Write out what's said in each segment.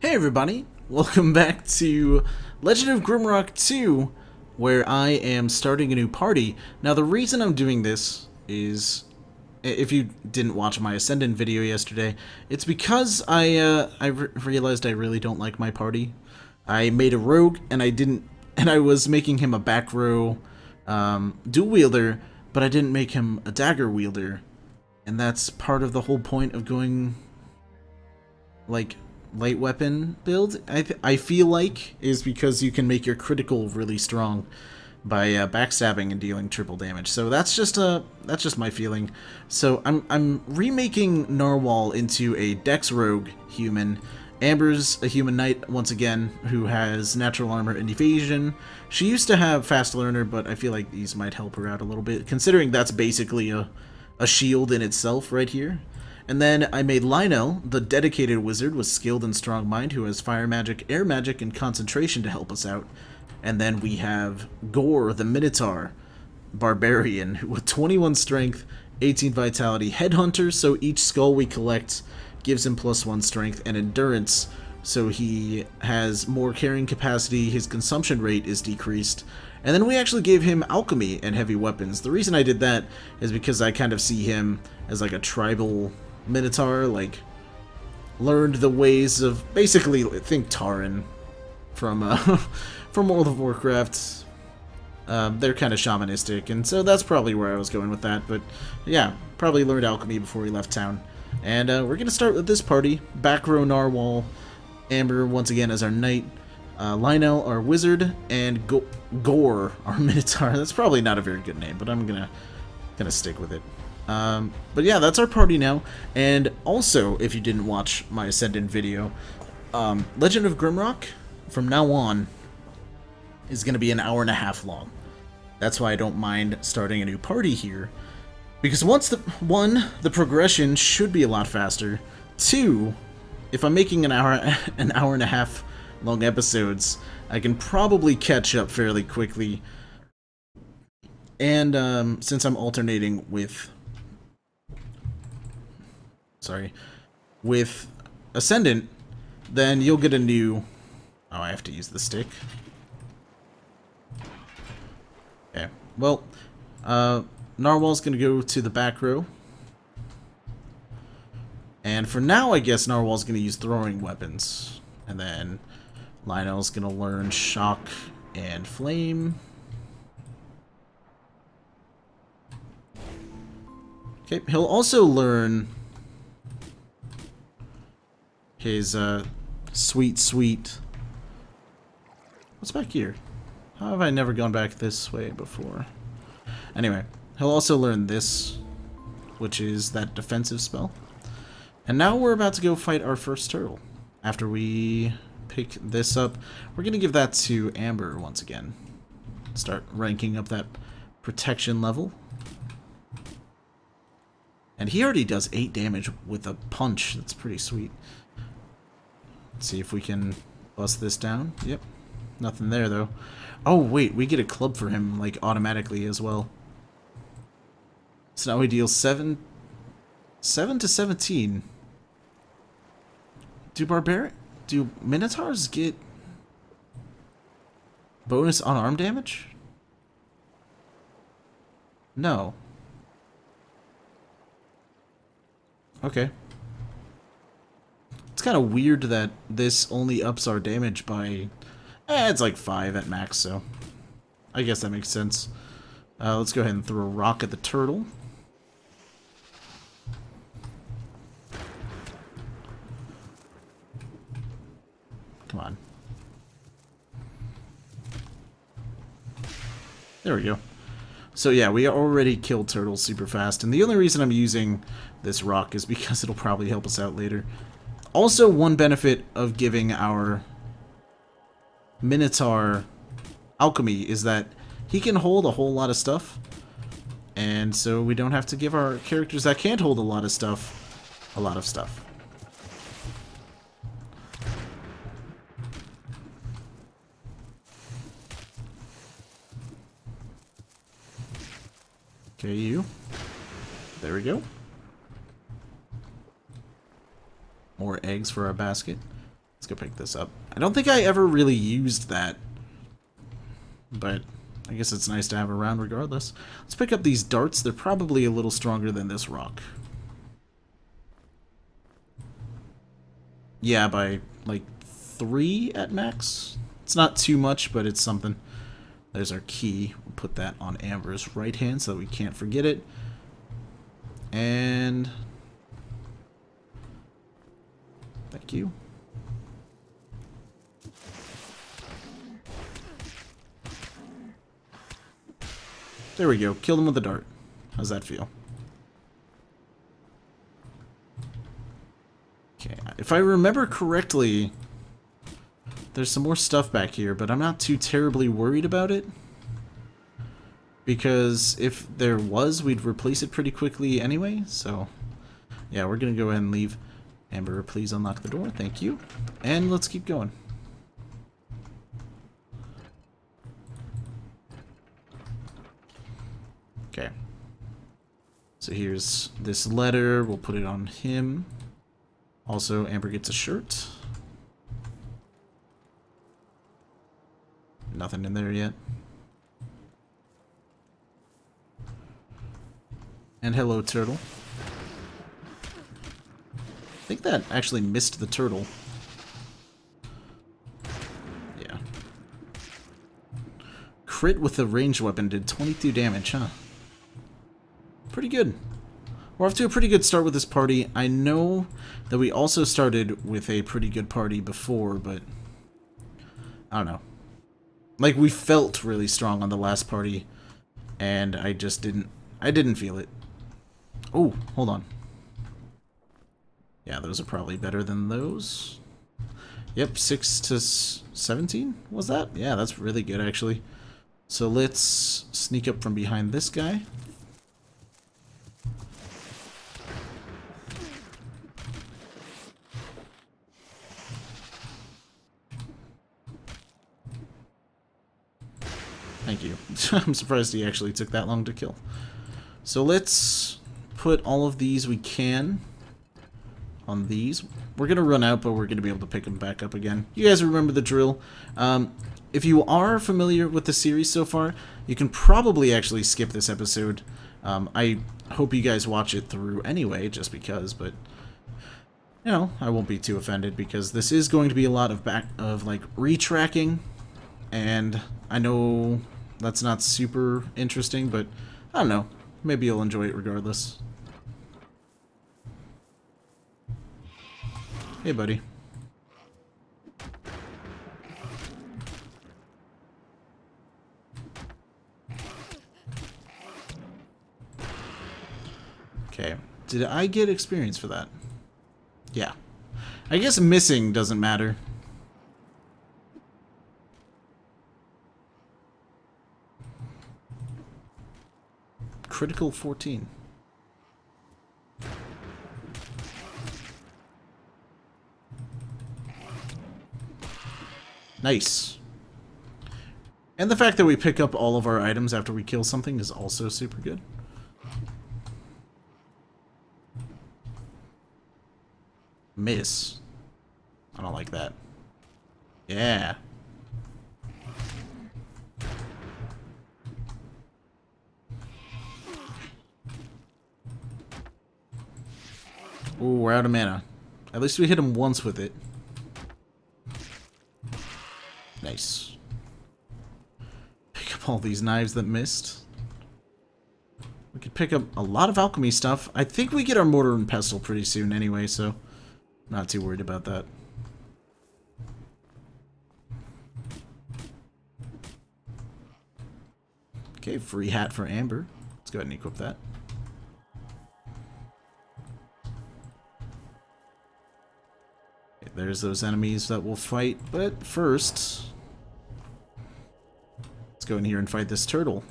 Hey everybody, welcome back to Legend of Grimrock 2, where I am starting a new party. Now the reason I'm doing this is, if you didn't watch my Ascendant video yesterday, it's because I realized I really don't like my party. I made a rogue and I was making him a back row dual wielder, but I didn't make him a dagger wielder. And that's part of the whole point of going, like, light weapon build, I feel like, is because you can make your critical really strong by backstabbing and dealing triple damage. So that's just my feeling. So I'm remaking Narwhal into a Dex Rogue human. Amber's a human knight once again who has natural armor and evasion. She used to have fast learner, but I feel like these might help her out a little bit, considering that's basically a shield in itself right here. And then I made Lionel, the dedicated wizard with skilled and strong mind, who has fire magic, air magic, and concentration to help us out. And then we have Gore, the Minotaur, barbarian, with 21 strength, 18 vitality, headhunter, so each skull we collect gives him +1 strength, and endurance, so he has more carrying capacity, his consumption rate is decreased. And then we actually gave him alchemy and heavy weapons. The reason I did that is because I kind of see him as like a tribal Minotaur, like, learned the ways of, basically, think Tauren from from World of Warcraft. They're kind of shamanistic, and so that's probably where I was going with that. But yeah, probably learned alchemy before he left town. And we're gonna start with this party: back row Narwhal, Amber once again as our knight, Lionel our wizard, and Gore our Minotaur. That's probably not a very good name, but I'm gonna stick with it. But yeah, that's our party now. And also, if you didn't watch my Ascendant video, Legend of Grimrock, from now on, is going to be an hour-and-a-half long. That's why I don't mind starting a new party here. Because the progression should be a lot faster. 2, if I'm making an hour-and-a-half long episodes, I can probably catch up fairly quickly. And, since I'm alternating with Ascendant, then you'll get a new... Oh, I have to use the stick. Okay, well, Narwhal's gonna go to the back row. And for now, I guess Narwhal's gonna use throwing weapons. And then Lionel's gonna learn shock and flame. Okay, he'll also learn his, sweet... What's back here? How have I never gone back this way before? Anyway, he'll also learn this, which is that defensive spell. And now we're about to go fight our first turtle. After we pick this up, we're going to give that to Amber once again. Start ranking up that protection level. And he already does 8 damage with a punch. That's pretty sweet. Let's see if we can bust this down. Yep. Nothing there, though. Oh, wait. We get a club for him, like, automatically as well. So now we deal 7 to 17. Do Minotaurs get bonus unarmed damage? No. Okay. It's kind of weird that this only ups our damage by... it's like 5 at max, so... I guess that makes sense. Let's go ahead and throw a rock at the turtle. Come on. There we go. So yeah, we already killed turtles super fast, and the only reason I'm using this rock is because it'll probably help us out later. Also, one benefit of giving our Minotaur alchemy is that he can hold a whole lot of stuff, and so we don't have to give our characters that can't hold a lot of stuff a lot of stuff. Okay, you. There we go. More eggs for our basket. Let's go pick this up. I don't think I ever really used that, but I guess it's nice to have around regardless. Let's pick up these darts. They're probably a little stronger than this rock. Yeah, by like 3 at max. It's not too much, but it's something. There's our key. We'll put that on Amber's right hand so that we can't forget it. And thank you. There we go. Killed him with a dart. How's that feel? Okay, if I remember correctly, there's some more stuff back here, but I'm not too terribly worried about it. Because if there was, we'd replace it pretty quickly anyway, so yeah, we're gonna go ahead and leave. Amber, please unlock the door. Thank you. And let's keep going. Okay. So here's this letter. We'll put it on him. Also, Amber gets a shirt. Nothing in there yet. And hello, turtle. I think that actually missed the turtle. Yeah. Crit with a ranged weapon did 22 damage, huh? Pretty good. We're off to a pretty good start with this party. I know that we also started with a pretty good party before, but I don't know. Like, we felt really strong on the last party, and I just didn't feel it. Oh, hold on. Yeah, those are probably better than those. Yep, 6 to 17 was that? Yeah, that's really good, actually. So let's sneak up from behind this guy. Thank you. I'm surprised he actually took that long to kill. So let's put all of these we can on these. We're going to run out, but we're going to be able to pick them back up again. You guys remember the drill. If you are familiar with the series so far, you can probably actually skip this episode. I hope you guys watch it through anyway, just because, but you know, I won't be too offended because this is going to be a lot of like retracking, and I know that's not super interesting, but I don't know. Maybe you'll enjoy it regardless. Hey, buddy. Okay. Did I get experience for that? Yeah. I guess missing doesn't matter. Critical 14. Nice. And the fact that we pick up all of our items after we kill something is also super good. Miss. I don't like that. Yeah. Ooh, we're out of mana. At least we hit him once with it. Nice. Pick up all these knives that missed. We could pick up a lot of alchemy stuff. I think we get our mortar and pestle pretty soon anyway, so not too worried about that. Okay, free hat for Amber. Let's go ahead and equip that. Okay, there's those enemies that we'll fight, but first, let's go in here and fight this turtle.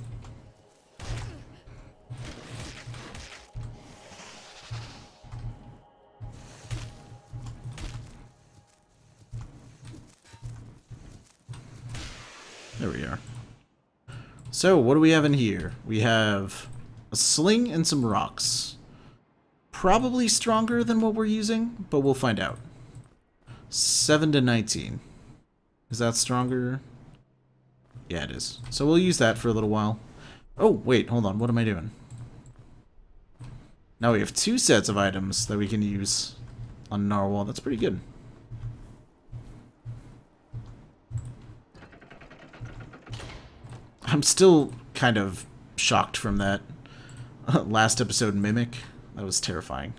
There we are. So, what do we have in here? We have a sling and some rocks. Probably stronger than what we're using, but we'll find out. 7 to 19. Is that stronger? Yeah, it is. So we'll use that for a little while. Oh, wait, hold on. What am I doing? Now we have 2 sets of items that we can use on Narwhal. That's pretty good. I'm still kind of shocked from that last episode Mimic. That was terrifying.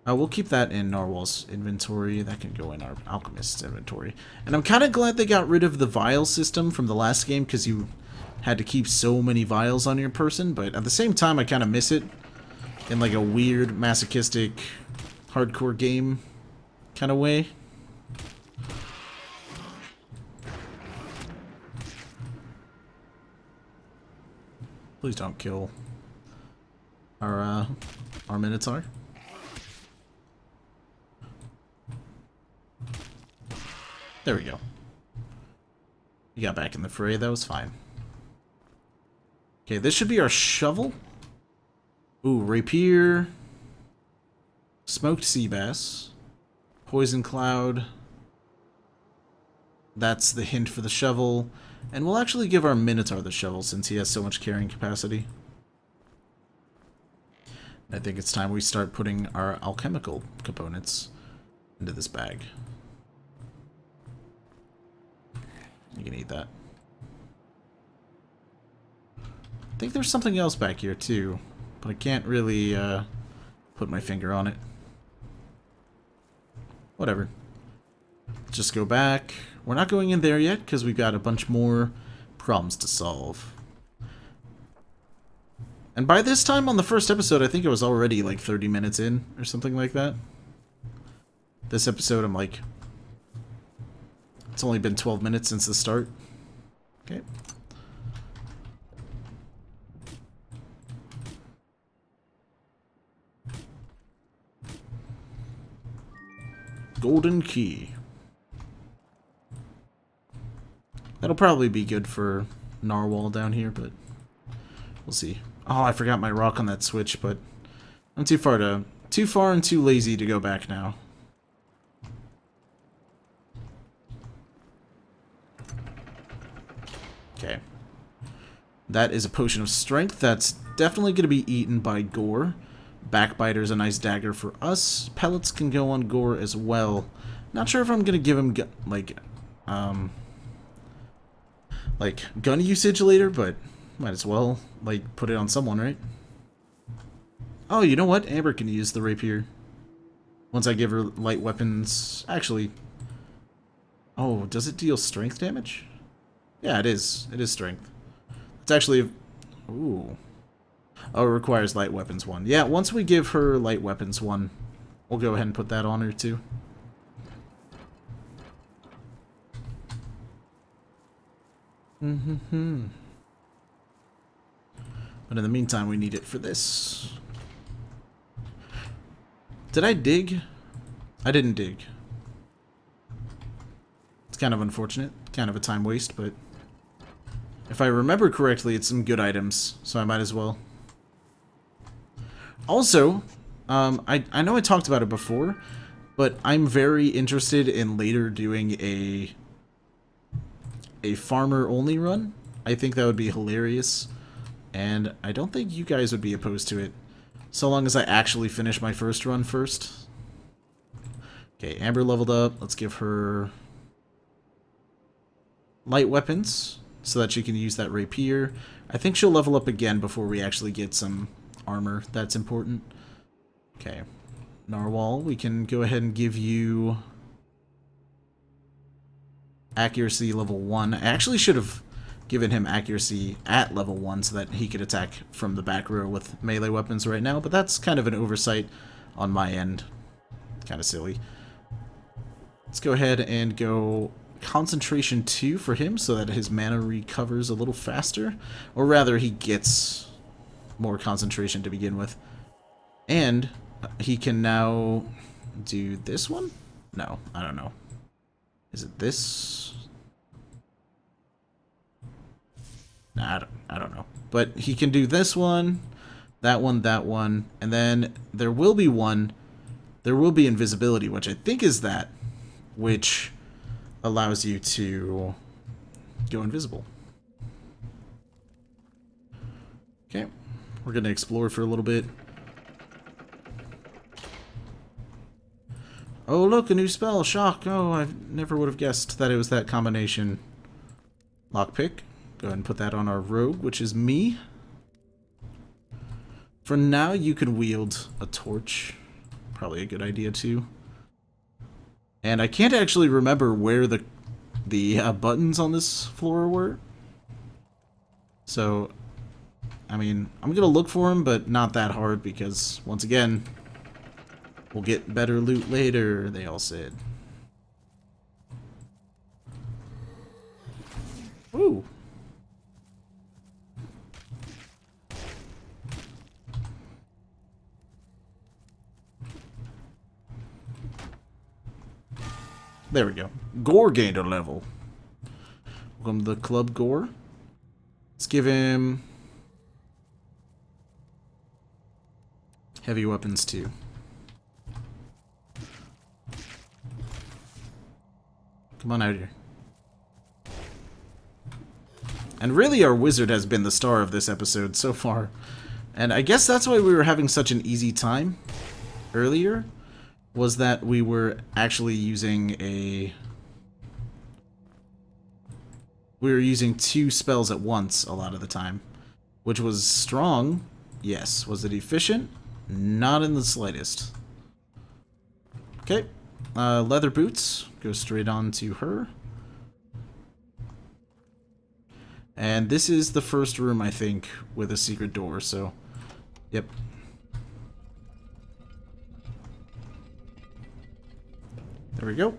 We'll keep that in Narwhal's inventory. That can go in our Alchemist's inventory. And I'm kind of glad they got rid of the vial system from the last game, because you had to keep so many vials on your person. But at the same time, I kind of miss it in like a weird, masochistic, hardcore game kind of way. Please don't kill our Minotaur. There we go. You got back in the fray. That was fine. Okay, this should be our shovel. Ooh, rapier. Smoked sea bass. Poison cloud. That's the hint for the shovel. And we'll actually give our Minotaur the shovel since he has so much carrying capacity. I think it's time we start putting our alchemical components into this bag. You can eat that. I think there's something else back here too, but I can't really put my finger on it. Whatever. Just go back. We're not going in there yet because we've got a bunch more problems to solve. And by this time on the first episode, I think it was already like 30 minutes in or something like that. This episode, I'm like, it's only been 12 minutes since the start. Okay. Golden key. That'll probably be good for Narwhal down here, but we'll see. Oh, I forgot my rock on that switch, but I'm too far and too lazy to go back now. Okay. That is a potion of strength. That's definitely going to be eaten by Gore. Backbiter's a nice dagger for us. Pellets can go on Gore as well. Not sure if I'm going to give him, like gun usage later, but might as well, like, put it on someone, right? Oh, you know what? Amber can use the rapier. Once I give her light weapons. Actually. Oh, does it deal strength damage? Yeah, it is. It is strength. It's actually... Ooh. Oh, it requires light weapons 1. Yeah, once we give her light weapons 1, we'll go ahead and put that on her too. Mm-hmm. But in the meantime, we need it for this. Did I dig? I didn't dig. It's kind of unfortunate. Kind of a time waste, but if I remember correctly, it's some good items, so I might as well. Also, I know I talked about it before, but I'm very interested in later doing a farmer-only run. I think that would be hilarious, and I don't think you guys would be opposed to it, so long as I actually finish my first run first. Okay, Amber leveled up. Let's give her light weapons so that she can use that rapier. I think she'll level up again before we actually get some armor. That's important. Okay. Narwhal, we can go ahead and give you accuracy level 1. I actually should have given him accuracy at level 1 so that he could attack from the back row with melee weapons right now, but that's kind of an oversight on my end. Kind of silly. Let's go ahead and go concentration 2 for him so that his mana recovers a little faster, or rather he gets more concentration to begin with. And he can now do this one? No, I don't know. Is it this? Nah, I don't know. But he can do this one, that one, and then there will be one. There will be invisibility, which I think is that. which allows you to go invisible. Okay, we're going to explore for a little bit. Oh, look, a new spell, shock. Oh, I never would have guessed that it was that combination. Lockpick. Go ahead and put that on our rogue, which is me. For now, you can wield a torch. Probably a good idea, too. And I can't actually remember where the buttons on this floor were. So, I mean, I'm going to look for them, but not that hard because, once again, we'll get better loot later, they all said. Ooh. There we go. Gore gained a level. Welcome to the club, Gore. Let's give him heavy weapons too. Come on out here. And really, our wizard has been the star of this episode so far. And I guess that's why we were having such an easy time earlier, was that we were actually using we were using 2 spells at once a lot of the time. Which was strong, yes. Was it efficient? Not in the slightest. Okay. Leather boots. Go straight on to her. And this is the first room, I think, with a secret door, so... Yep. There we go.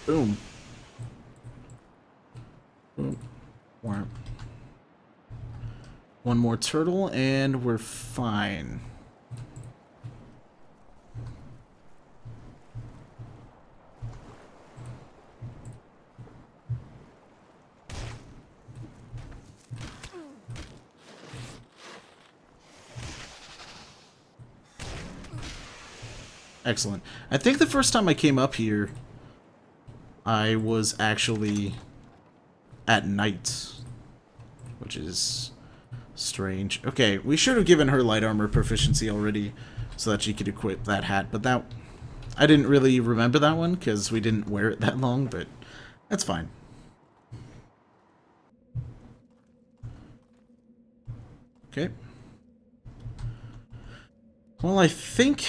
Boom. Boom. Warm. One more turtle, and we're fine. Excellent. I think the first time I came up here, I was actually at night, which is strange. Okay, we should have given her light armor proficiency already so that she could equip that hat, but that... I didn't really remember that one because we didn't wear it that long, but that's fine. Okay. Well, I think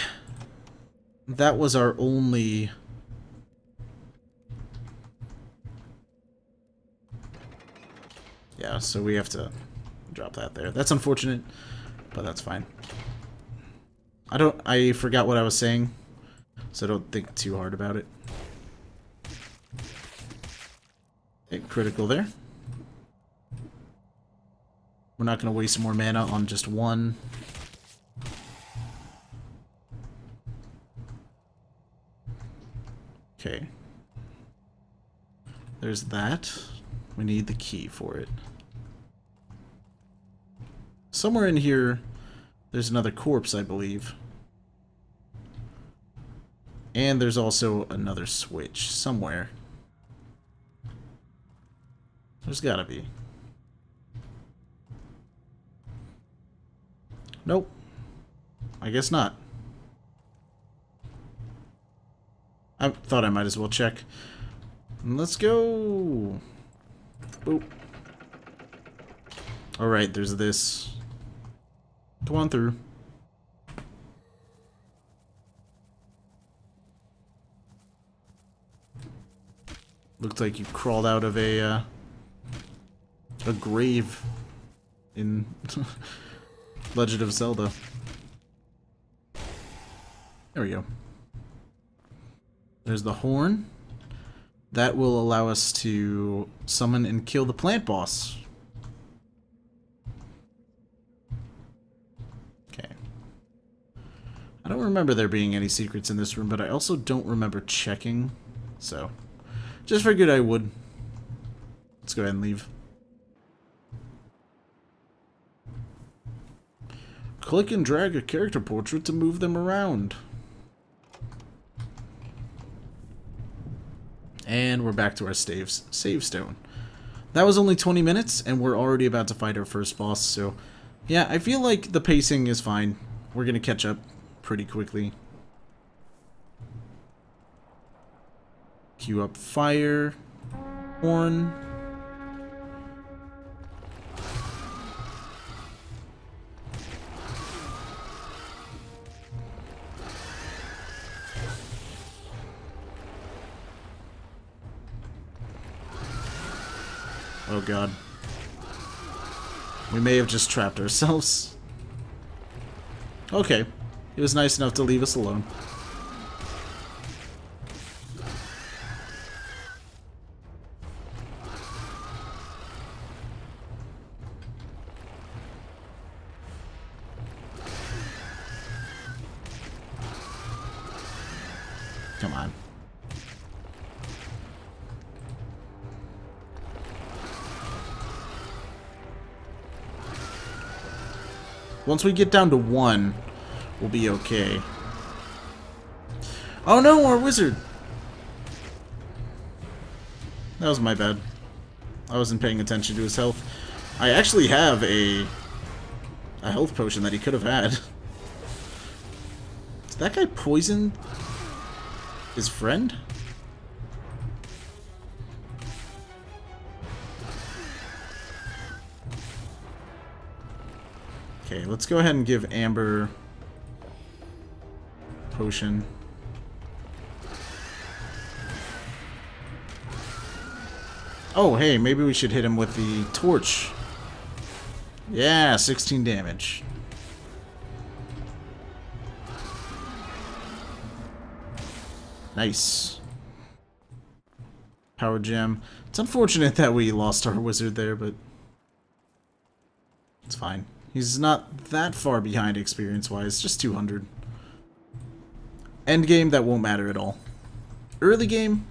that was our only... Yeah, so we have to drop that there. That's unfortunate, but that's fine. I forgot what I was saying, so don't think too hard about it. Okay, critical there. We're not going to waste more mana on just one. Okay. There's that. We need the key for it. Somewhere in here, there's another corpse, I believe. And there's also another switch somewhere. There's gotta be. Nope. I guess not. I thought I might as well check. Let's go. Boop. Alright, there's this. Come on through. Looked like you crawled out of a grave in Legend of Zelda. There we go. There's the horn. That will allow us to summon and kill the plant boss. Okay. I don't remember there being any secrets in this room, but I also don't remember checking. So, just figured I would. Let's go ahead and leave. Click and drag a character portrait to move them around. And we're back to our save stone. That was only 20 minutes, and we're already about to fight our first boss, so... yeah, I feel like the pacing is fine. We're gonna catch up pretty quickly. Queue up fire. Horn. Oh god. We may have just trapped ourselves. Okay. He was nice enough to leave us alone. Come on. Once we get down to 1, we'll be okay. Oh no, our wizard! That was my bad. I wasn't paying attention to his health. I actually have a health potion that he could have had. Did that guy poison his friend? Okay, let's go ahead and give Amber potion. Oh, hey, maybe we should hit him with the torch. Yeah, 16 damage. Nice. Power gem. It's unfortunate that we lost our wizard there, but it's fine. He's not that far behind experience-wise, just 200. End game, that won't matter at all. Early game,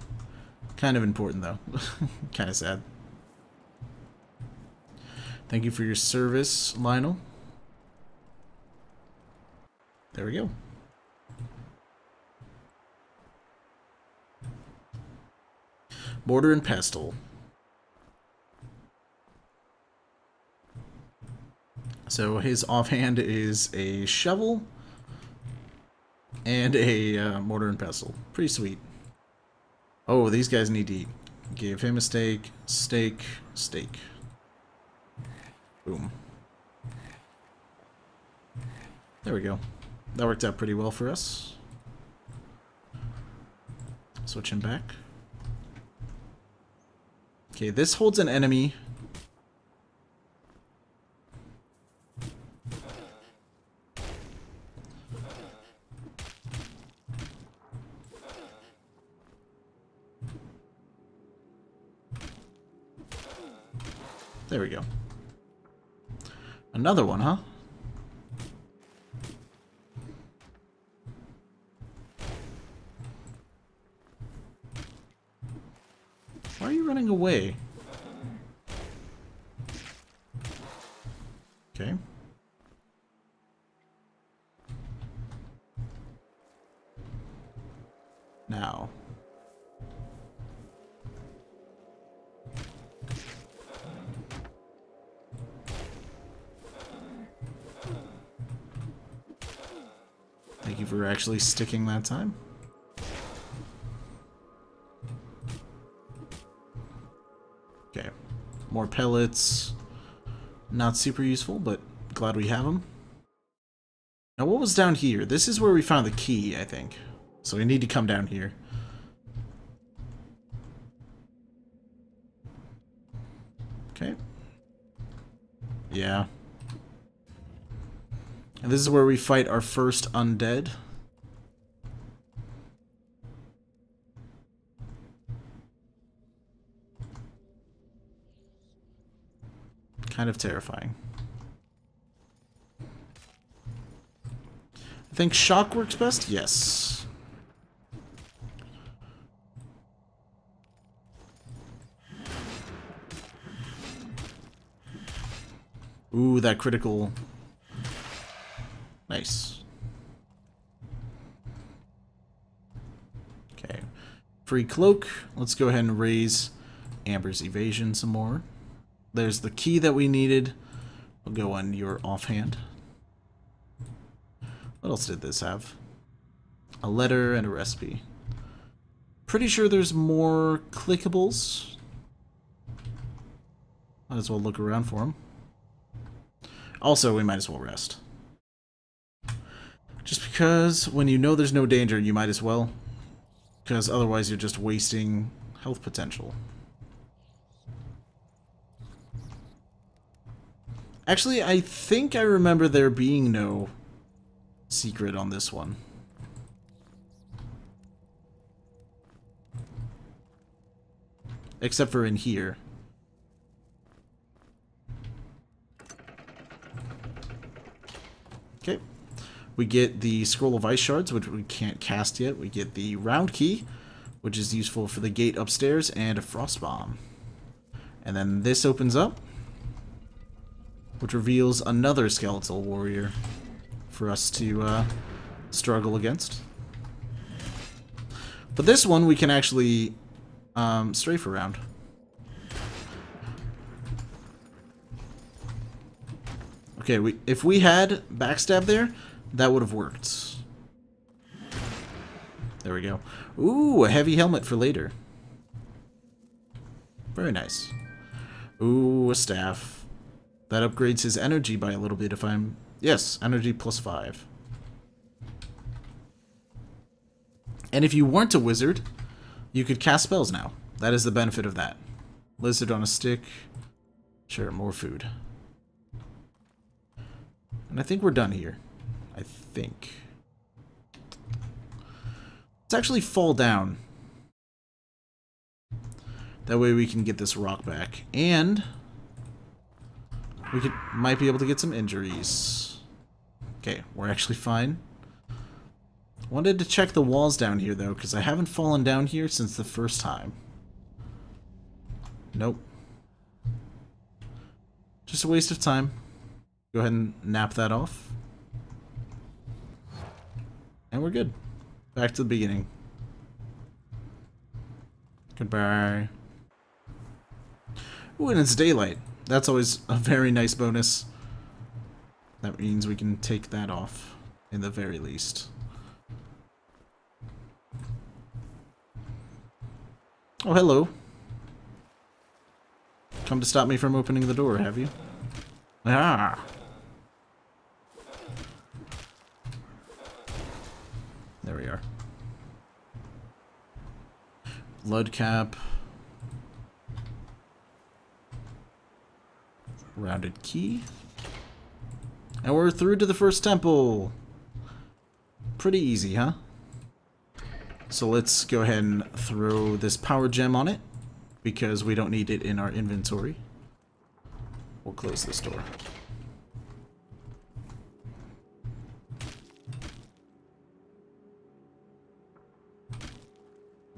kind of important though. Kind of sad. Thank you for your service, Lionel. There we go. Mortar and pestle. So his offhand is a shovel and a mortar and pestle. Pretty sweet. Oh, these guys need to eat. Give him a steak, steak, steak. Boom. There we go. That worked out pretty well for us. Switch him back. Okay, this holds an enemy. There we go. Another one, huh? Why are you running away? Okay. Now. Thank you for actually sticking that time. Okay. More pellets. Not super useful, but glad we have them. Now what was down here? This is where we found the key, I think. So we need to come down here. Okay. Yeah. And this is where we fight our first undead. Kind of terrifying. I think shock works best? Yes. Ooh, that critical Nice. Okay. Free cloak. Let's go ahead and raise Amber's evasion some more. There's the key that we needed. We'll go on your offhand. What else did this have? A letter and a recipe. Pretty sure there's more clickables. Might as well look around for them. Also, we might as well rest. Just because when you know there's no danger, you might as well. Because otherwise you're just wasting health potential. Actually, I think I remember there being no secret on this one. Except for in here. Okay. We get the Scroll of Ice Shards, which we can't cast yet. We get the Round Key, which is useful for the gate upstairs, and a Frost Bomb. And then this opens up, which reveals another Skeletal Warrior for us to struggle against. But this one we can actually strafe around. Okay, if we had backstab there, that would have worked. There we go. Ooh, a heavy helmet for later. Very nice. Ooh, a staff. That upgrades his energy by a little bit if I'm... Yes, energy +5. And if you weren't a wizard, you could cast spells now. That is the benefit of that. Lizard on a stick. Sure, more food. And I think we're done here. I think. Let's actually fall down. That way we can get this rock back. And we might be able to get some injuries. Okay, we're actually fine. Wanted to check the walls down here, though, because I haven't fallen down here since the first time. Nope. Just a waste of time. Go ahead and nap that off. And we're good. Back to the beginning. Goodbye. Ooh, and it's daylight. That's always a very nice bonus. That means we can take that off, in the very least. Oh, hello. Come to stop me from opening the door, have you? Ah! There we are. Blood cap. Rounded key. And we're through to the first temple. Pretty easy, huh? So let's go ahead and throw this power gem on it, because we don't need it in our inventory. We'll close this door.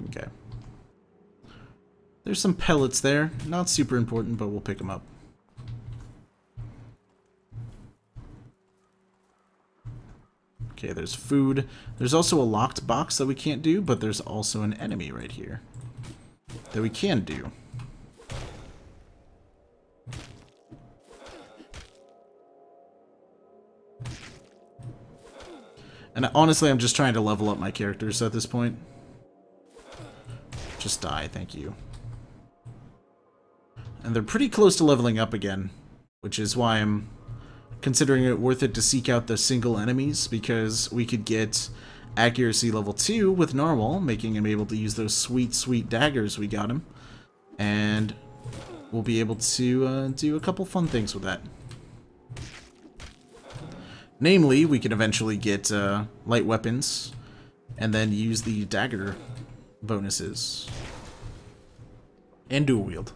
Okay. There's some pellets there. Not super important, but we'll pick them up. Okay, there's food. There's also a locked box that we can't do, but there's also an enemy right here that we can do. And honestly, I'm just trying to level up my characters at this point. Just die, thank you. And they're pretty close to leveling up again, which is why I'm considering it worth it to seek out the single enemies, because we could get accuracy level 2 with Narwhal, making him able to use those sweet, sweet daggers we got him. And we'll be able to do a couple fun things with that. Namely, we can eventually get light weapons, and then use the dagger bonuses. And dual wield.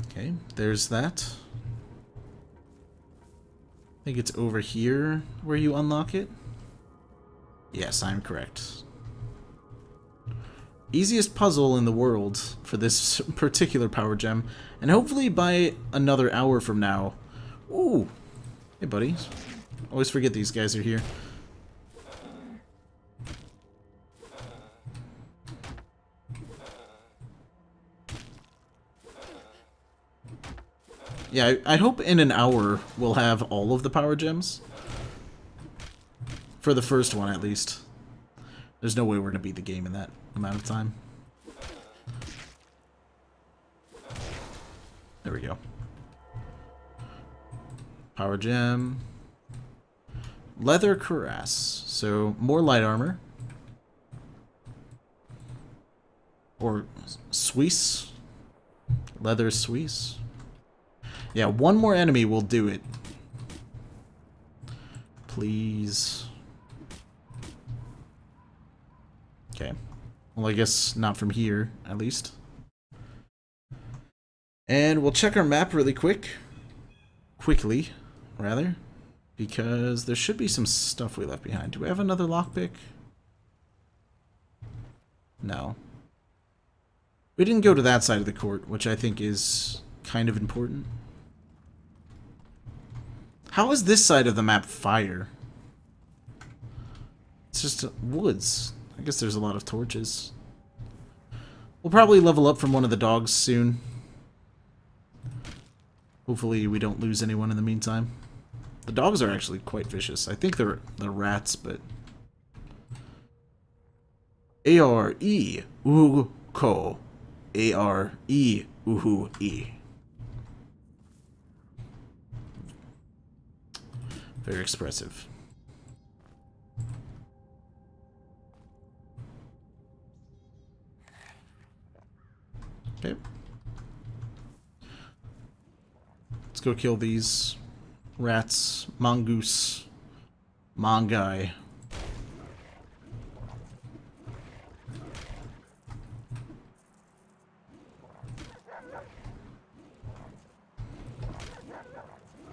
Okay, there's that. I think it's over here where you unlock it. Yes, I'm correct. easiest puzzle in the world for this particular power gem. And hopefully by another hour from now... Ooh! Hey, buddy. Always forget these guys are here. Yeah, I hope in an hour we'll have all of the power gems. For the first one, at least. There's no way we're going to beat the game in that amount of time. There we go. Power gem. Leather cuirass. So, more light armor. Or Suisse. Leather Suisse. Yeah, one more enemy will do it. Please. Okay. Well, I guess not from here, at least. And we'll check our map really quickly, rather. Because there should be some stuff we left behind. Do we have another lockpick? No. We didn't go to that side of the court, which I think is kind of important. How is this side of the map fire? It's just woods. I guess there's a lot of torches. We'll probably level up from one of the dogs soon. Hopefully we don't lose anyone in the meantime. The dogs are actually quite vicious. I think they're rats, but... A-R-E, uhu-ko. A-R-E, uhu-e. Very expressive. Okay. Let's go kill these rats, mongoose, mongai.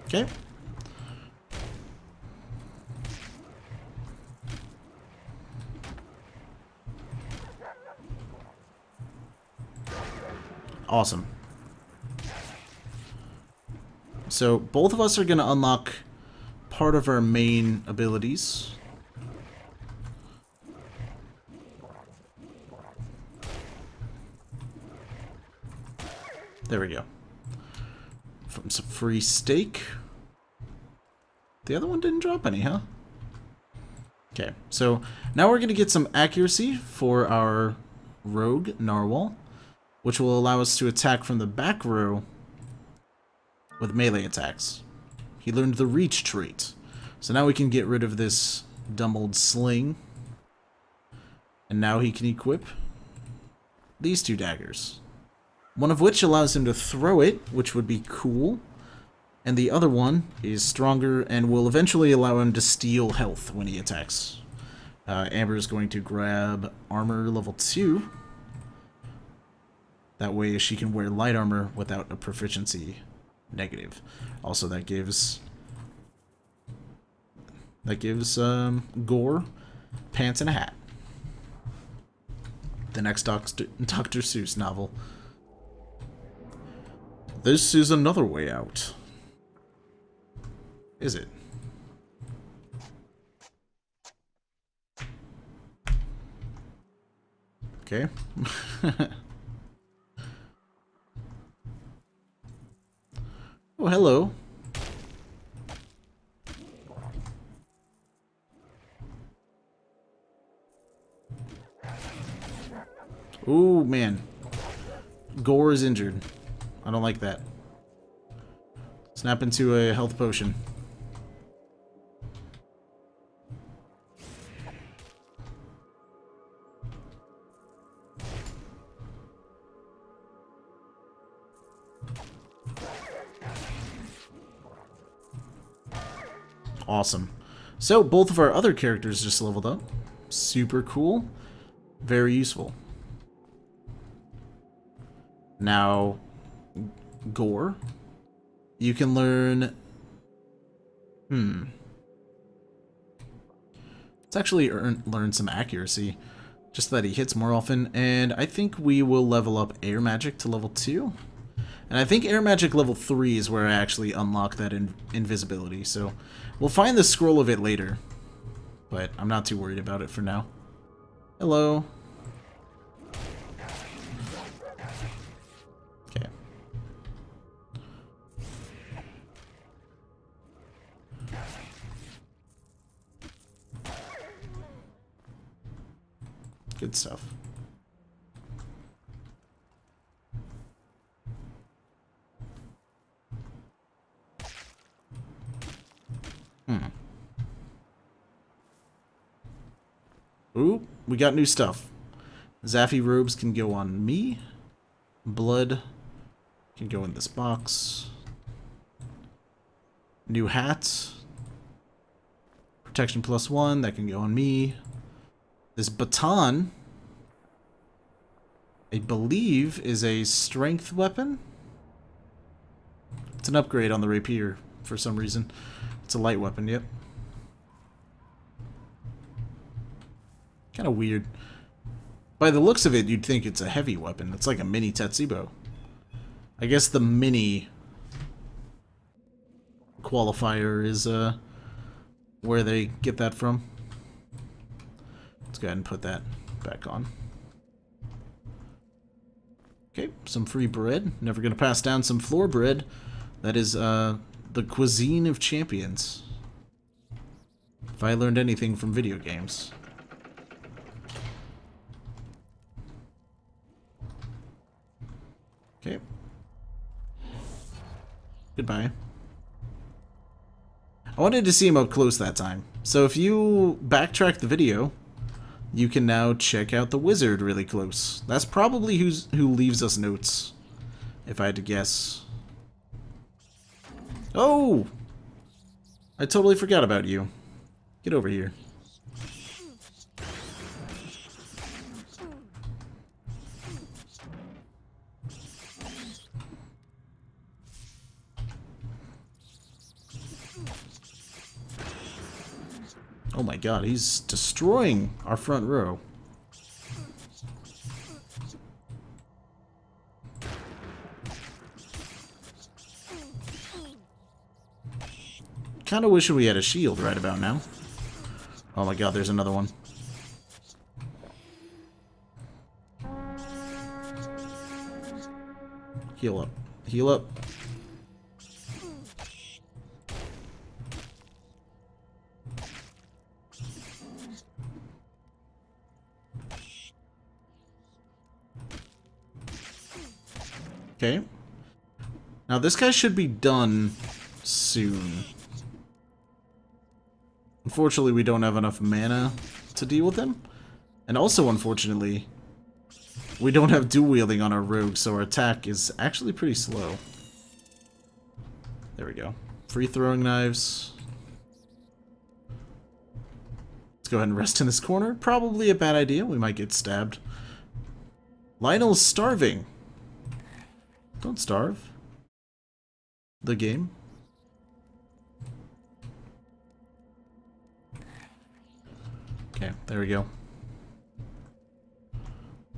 Okay. Awesome. So both of us are going to unlock part of our main abilities. There we go. From some free steak. The other one didn't drop any, huh? Okay, so now we're going to get some accuracy for our rogue narwhal, which will allow us to attack from the back row with melee attacks. He learned the reach trait. So now we can get rid of this dumb old sling. And now he can equip these two daggers. One of which allows him to throw it, which would be cool. And the other one is stronger and will eventually allow him to steal health when he attacks. Amber is going to grab armor level 2. That way she can wear light armor without a proficiency negative. Also, that gives Gore pants and a hat. The next Dr. Seuss novel. This is another way out. Is it? Okay. Oh, hello. Oh, man. Gore is injured. I don't like that. Snap into a health potion. Awesome. So, both of our other characters just leveled up. Super cool. Very useful. Now, Gore. You can learn... Let's actually learn some accuracy. Just that he hits more often, and I think we will level up Air Magic to level 2. And I think Air Magic level 3 is where I actually unlock that invisibility, so we'll find the scroll of it later. But I'm not too worried about it for now. Hello. Okay. Good stuff. Ooh, we got new stuff. Zaffy robes can go on me. Blood can go in this box. New hats. Protection +1, that can go on me. This baton, I believe, is a strength weapon. It's an upgrade on the rapier for some reason. It's a light weapon, yep. Kind of weird. By the looks of it, you'd think it's a heavy weapon. It's like a mini Tetsubo. I guess the mini qualifier is where they get that from. Let's go ahead and put that back on. Okay, some free bread. Never gonna pass down some floor bread. That is the cuisine of champions. If I learned anything from video games. Okay. Goodbye. I wanted to see him up close that time. So if you backtrack the video, you can now check out the wizard really close. That's probably who leaves us notes, if I had to guess. Oh! I totally forgot about you. Get over here. Oh my god, he's destroying our front row. Kinda wishing we had a shield right about now. Oh my god, there's another one. Heal up. Heal up. Okay. Now this guy should be done soon. Unfortunately, we don't have enough mana to deal with him. And also, unfortunately, we don't have dual wielding on our rogue, so our attack is actually pretty slow. There we go. Free throwing knives. Let's go ahead and rest in this corner. Probably a bad idea. We might get stabbed. Lionel's starving. Don't starve. The game. Okay, there we go.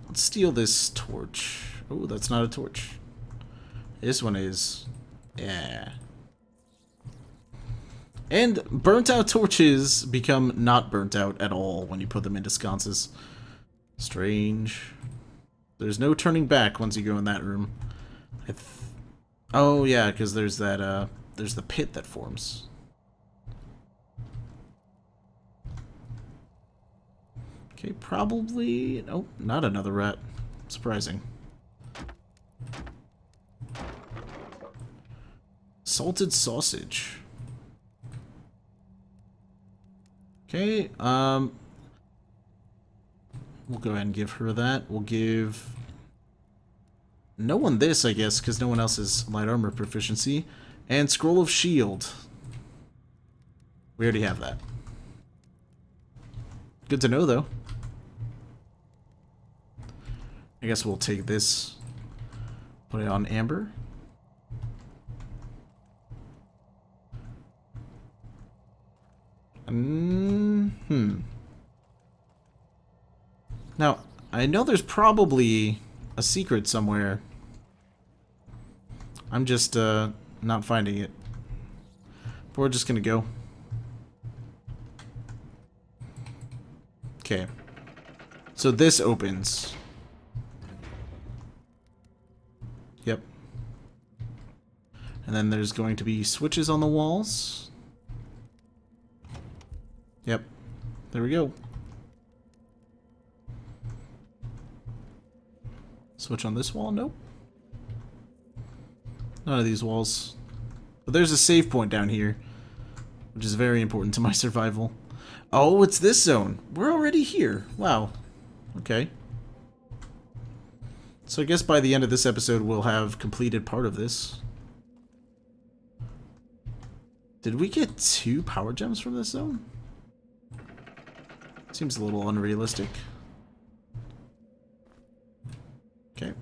Let's steal this torch. Oh, that's not a torch. This one is. Yeah. And burnt out torches become not burnt out at all when you put them into sconces. Strange. There's no turning back once you go in that room. Oh yeah, because there's that there's the pit that forms. Okay, probably... Nope, not another rat. Surprising. Salted sausage. Okay, we'll go ahead and give her that. We'll give no one this, I guess, because no one else has light armor proficiency. And Scroll of Shield. We already have that. Good to know, though. I guess we'll take this, put it on Amber. Now, I know there's probably a secret somewhere. I'm just, not finding it. But we're just gonna go. Okay. So this opens. Yep. And then there's going to be switches on the walls. Yep. There we go. Switch on this wall? Nope. None of these walls. But there's a save point down here, which is very important to my survival. Oh, it's this zone. We're already here. Wow. Okay. So I guess by the end of this episode, we'll have completed part of this. Did we get 2 power gems from this zone? Seems a little unrealistic. Okay.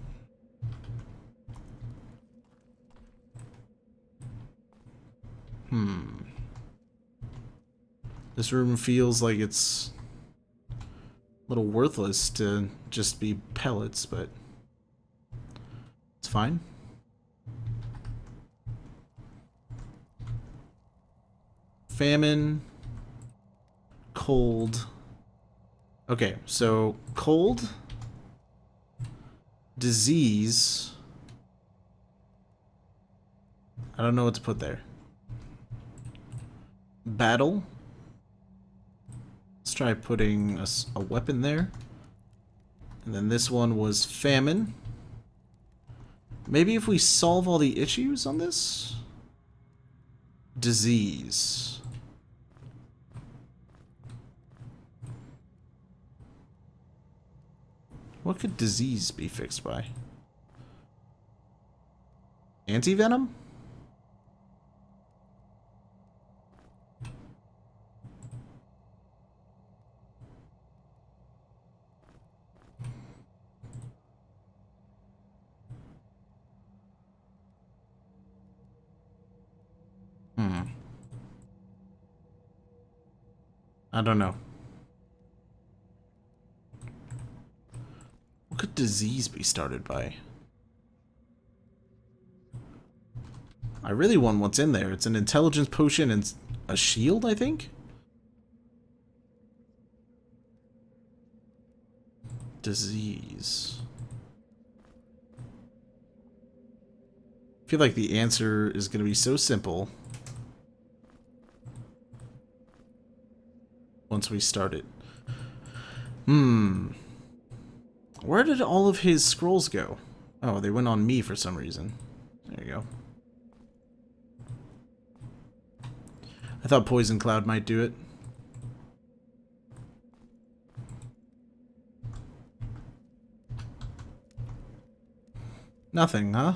This room feels like it's a little worthless to just be pellets, but it's fine. Famine. Cold. Okay, so cold. Disease. I don't know what to put there. Battle. Let's try putting a weapon there. And then this one was famine. Maybe if we solve all the issues on this? Disease. What could disease be fixed by? Anti-venom? I don't know. What could disease be started by? I really want what's in there. It's an intelligence potion and a shield, I think? Disease. I feel like the answer is going to be so simple once we start it. Where did all of his scrolls go? Oh, they went on me for some reason. There you go. I thought Poison Cloud might do it. Nothing, huh?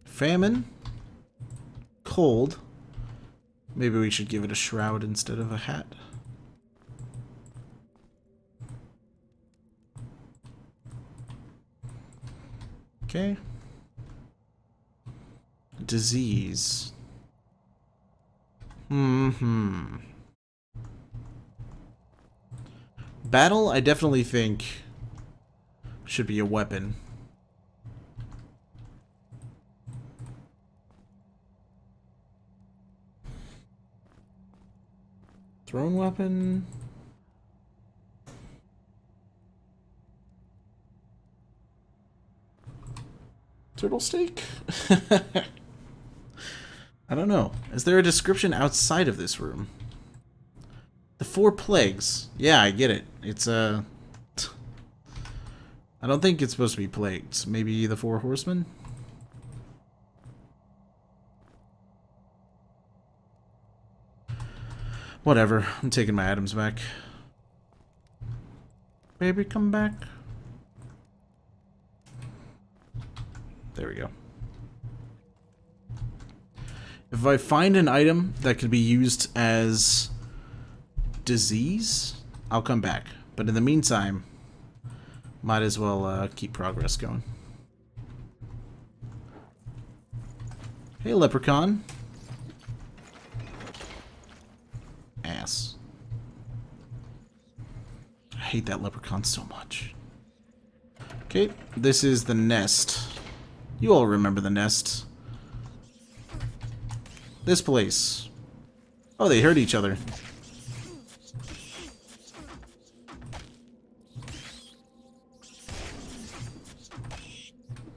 Famine. Cold. Maybe we should give it a shroud instead of a hat. Okay. Disease. Battle, I definitely think should be a weapon. Thrown weapon. Turtle steak? I don't know. Is there a description outside of this room? The 4 plagues. Yeah, I get it. It's I don't think it's supposed to be plagues. Maybe the 4 horsemen? Whatever. I'm taking my items back. Baby, come back. There we go. If I find an item that could be used as disease, I'll come back. But in the meantime, might as well keep progress going. Hey, leprechaun. Ass. hate that leprechaun so much. Okay, this is the nest. You all remember the nest. This place. Oh, they hurt each other.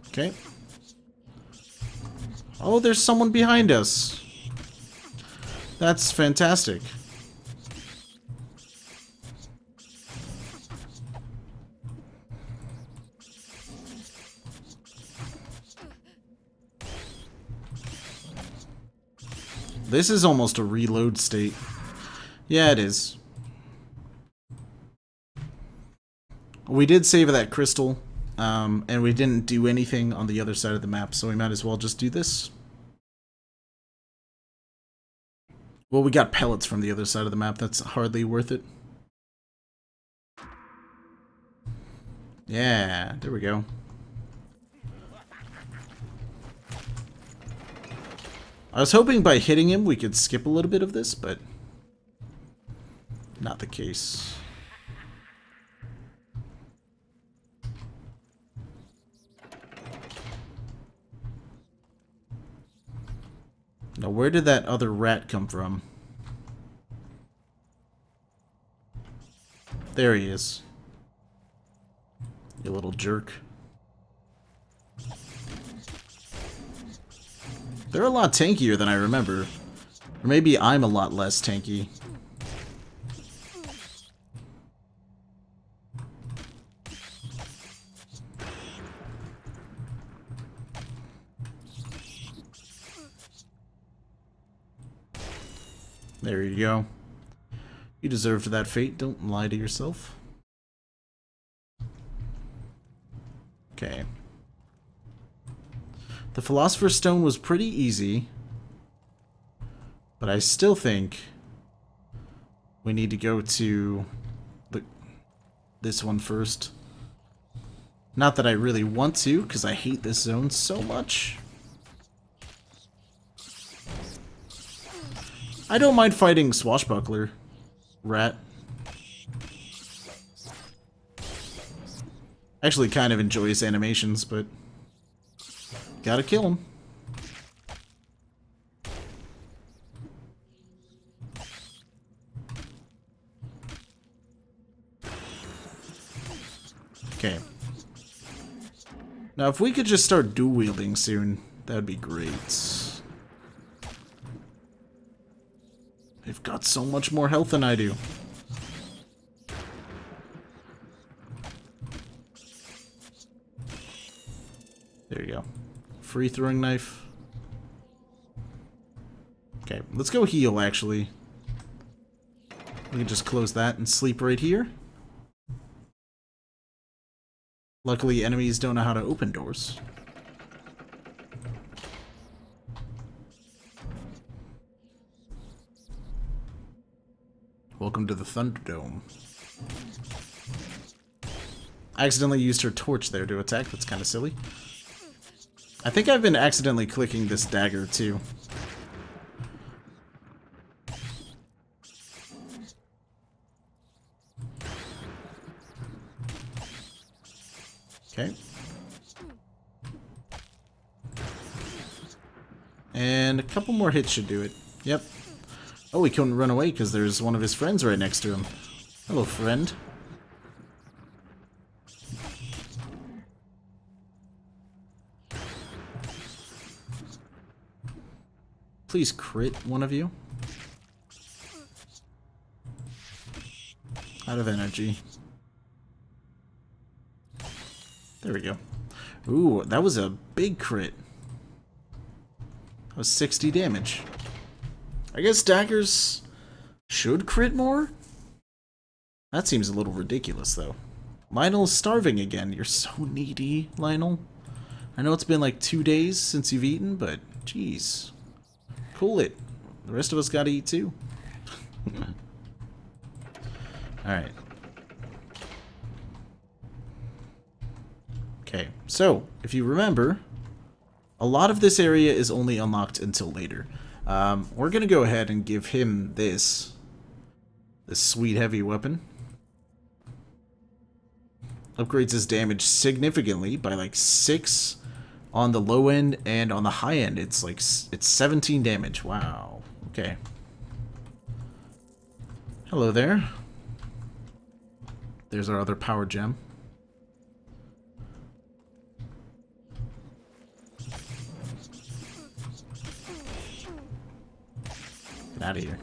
Okay. Oh, there's someone behind us. That's fantastic. This is almost a reload state. Yeah, it is. We did save that crystal, and we didn't do anything on the other side of the map, so we might as well just do this. Well, we got pellets from the other side of the map. That's hardly worth it. Yeah, there we go. I was hoping by hitting him we could skip a little bit of this, but not the case. Now, where did that other rat come from? There he is. You little jerk. They're a lot tankier than I remember. Or maybe I'm a lot less tanky. There you go. You deserved that fate. Don't lie to yourself. Okay. The Philosopher's Stone was pretty easy, but I still think we need to go to this one first. Not that I really want to, because I hate this zone so much. I don't mind fighting Swashbuckler, rat. Actually kind of enjoy his animations, but gotta kill him. Okay. Now if we could just start dual wielding soon, that'd be great. They've got so much more health than I do. There you go. Free throwing knife. Okay, let's go heal, actually. We can just close that and sleep right here. Luckily, enemies don't know how to open doors. Welcome to the Thunderdome. I accidentally used her torch there to attack. That's kind of silly. I think I've been accidentally clicking this dagger, too. Okay. And a couple more hits should do it. Yep. Oh, he couldn't run away because there's one of his friends right next to him. Hello, friend. Please crit one of you. Out of energy. There we go. Ooh, that was a big crit. That was 60 damage. I guess daggers should crit more? That seems a little ridiculous, though. Lionel's starving again. You're so needy, Lionel. I know it's been like 2 days since you've eaten, but jeez. Cool it. The rest of us gotta eat too. Alright. Okay, so, if you remember, a lot of this area is only unlocked until later. We're gonna go ahead and give him this sweet heavy weapon. upgrades his damage significantly by like 6 on the low end, and on the high end it's like it's 17 damage. Wow. Okay. Hello there. There's our other power gem. Get out of here.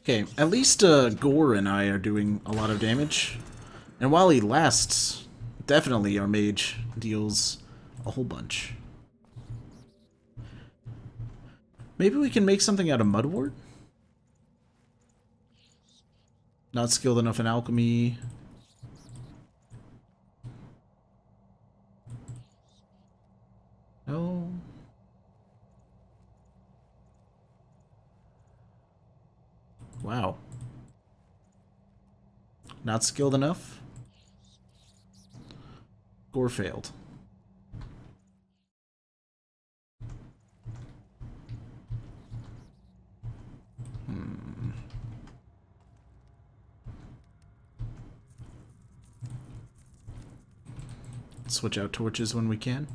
Okay, at least Gore and I are doing a lot of damage. And while he lasts, definitely our mage deals a whole bunch. Maybe we can make something out of mudwort? Not skilled enough in alchemy. No. Wow. Not skilled enough? Gore failed. Switch out torches when we can.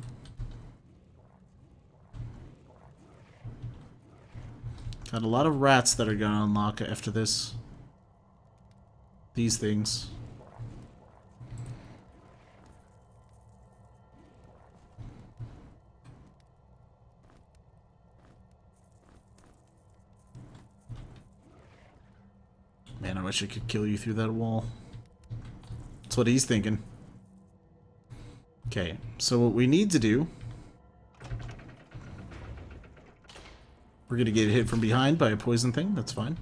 Got a lot of rats that are gonna unlock after this. These things. Man, I wish I could kill you through that wall. That's what he's thinking. Okay, so what we need to do... We're gonna get hit from behind by a poison thing, that's fine.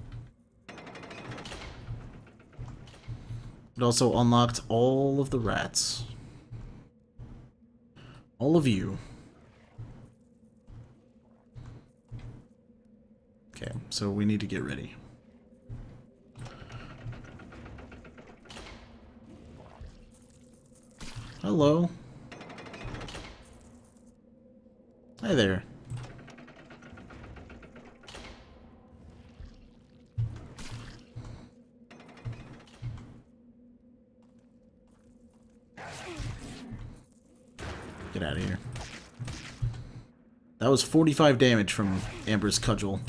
It also unlocked all of the rats. All of you. Okay, so we need to get ready. Hello. Hi there. Get out of here. That was 45 damage from Amber's cudgel.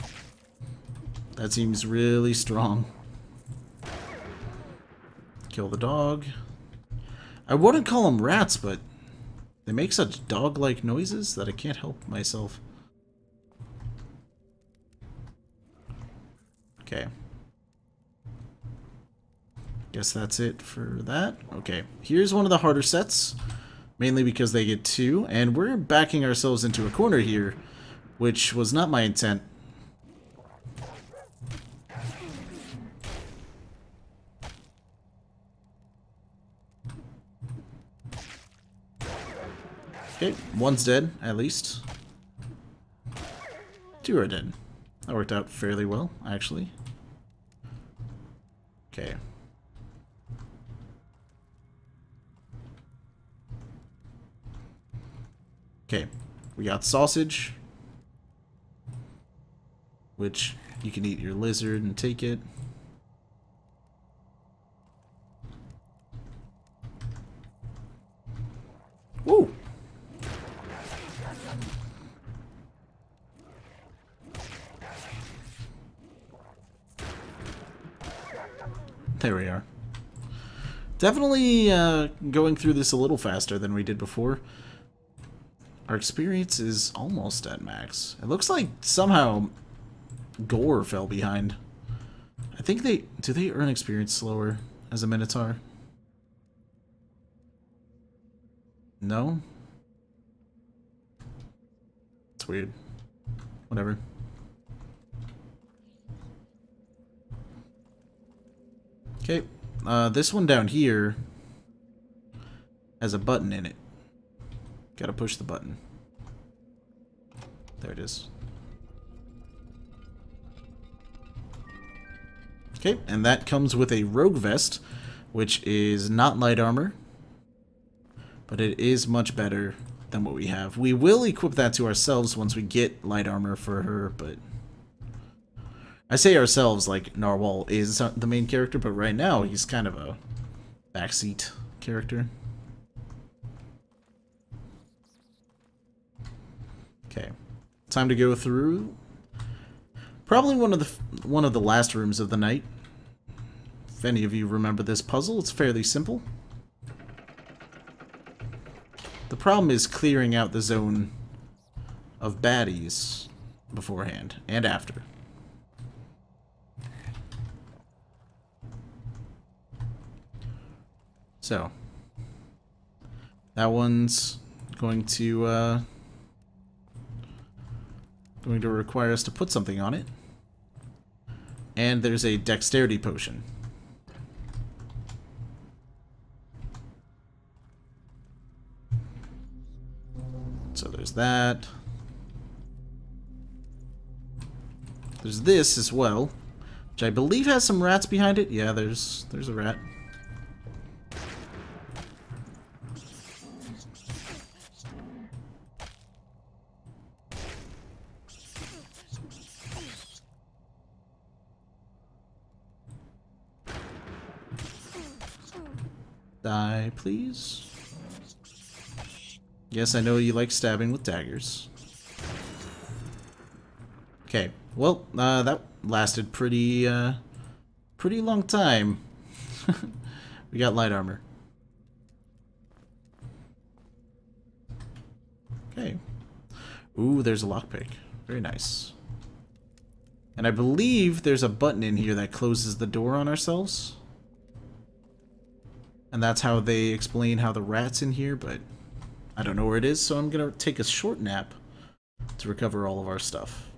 That seems really strong. Kill the dog. I wouldn't call them rats, but they make such dog-like noises that I can't help myself. Okay. Guess that's it for that. Okay, here's one of the harder sets. Mainly because they get 2, and we're backing ourselves into a corner here, which was not my intent. Okay, one's dead, at least. 2 are dead. That worked out fairly well, actually. Okay. Okay, we got sausage, which you can eat your lizard and take it. Woo! There we are. Definitely going through this a little faster than we did before. Our experience is almost at max. It looks like somehow Gore fell behind. I think they... Do they earn experience slower as a Minotaur? No? It's weird. Whatever. Okay. This one down here has a button in it. Gotta push the button. There it is. Okay, and that comes with a rogue vest, which is not light armor, but it is much better than what we have. We will equip that to ourselves once we get light armor for her, but I say ourselves like Narwhal is the main character, but right now he's kind of a backseat character. Okay, time to go through probably one of the last rooms of the night. If any of you remember this puzzle, it's fairly simple. The problem is clearing out the zone of baddies beforehand and after. So, that one's going to require us to put something on it. And there's a dexterity potion. So there's that. There's this as well, which I believe has some rats behind it. Yeah, there's a rat. Die, please. Yes, I know you like stabbing with daggers. Okay, well, that lasted pretty long time. We got light armor. Okay. Ooh, there's a lockpick. Very nice. And I believe there's a button in here that closes the door on ourselves. And that's how they explain how the rat's in here, but I don't know where it is, so I'm gonna take a short nap to recover all of our stuff.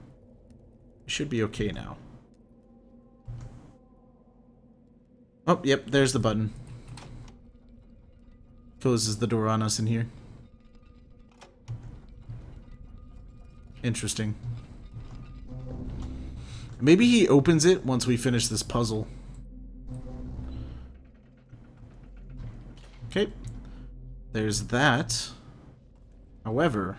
We should be okay now. Oh, yep, there's the button. Closes the door on us in here. Interesting. Maybe he opens it once we finish this puzzle. Okay. There's that. However,